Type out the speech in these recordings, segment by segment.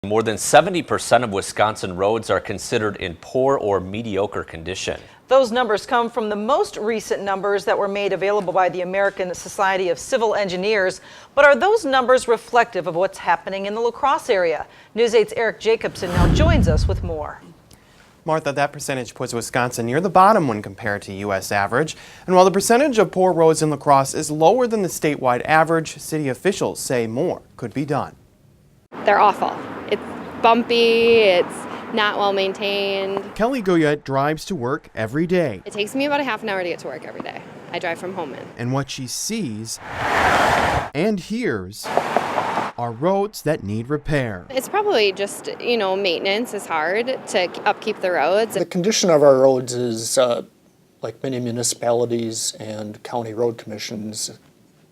More than 70% of Wisconsin roads are considered in poor or mediocre condition. Those numbers come from the most recent numbers that were made available by the American Society of Civil Engineers. But are those numbers reflective of what's happening in the La Crosse area? News 8's Eric Jacobson now joins us with more. Martha, that percentage puts Wisconsin near the bottom when compared to U.S. average. And while the percentage of poor roads in La Crosse is lower than the statewide average, city officials say more could be done. They're awful. It's bumpy, it's not well maintained. Kelly Goyette drives to work every day. It takes me about a half an hour to get to work every day. I drive from home in. And what she sees and hears are roads that need repair. It's probably just, maintenance is hard to upkeep the roads. The condition of our roads is, like many municipalities and county road commissions,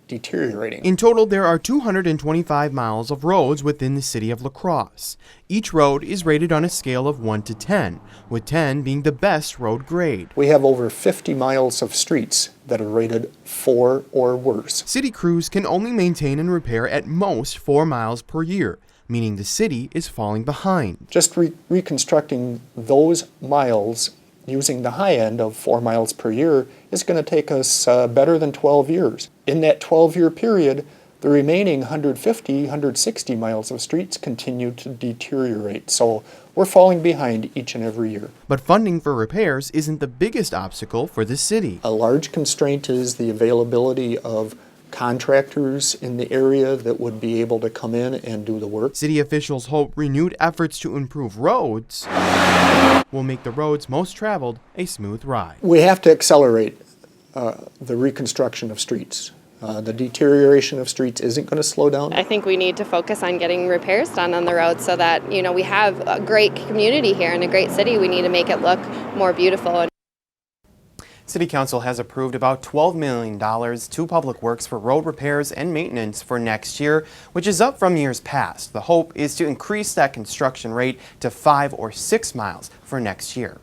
deteriorating. In total, there are 225 miles of roads within the city of La Crosse. Each road is rated on a scale of 1 to 10, with 10 being the best road grade. We have over 50 miles of streets that are rated 4 or worse. City crews can only maintain and repair at most 4 miles per year, meaning the city is falling behind. Just reconstructing those miles using the high end of 4 miles per year is going to take us better than 12 years. In that 12-year period, the remaining 150, 160 miles of streets continue to deteriorate. So we're falling behind each and every year. But funding for repairs isn't the biggest obstacle for the city. A large constraint is the availability of contractors in the area that would be able to come in and do the work. City officials hope renewed efforts to improve roads will make the roads most traveled a smooth ride. We have to accelerate the reconstruction of streets. The deterioration of streets isn't going to slow down. I think we need to focus on getting repairs done on the road so that, we have a great community here and a great city. We need to make it look more beautiful. City Council has approved about $12 million to Public Works for road repairs and maintenance for next year, which is up from years past. The hope is to increase that construction rate to 5 or 6 miles for next year.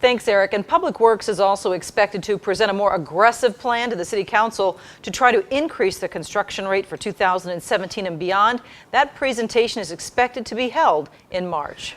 Thanks, Eric. And Public Works is also expected to present a more aggressive plan to the City Council to try to increase the construction rate for 2017 and beyond. That presentation is expected to be held in March.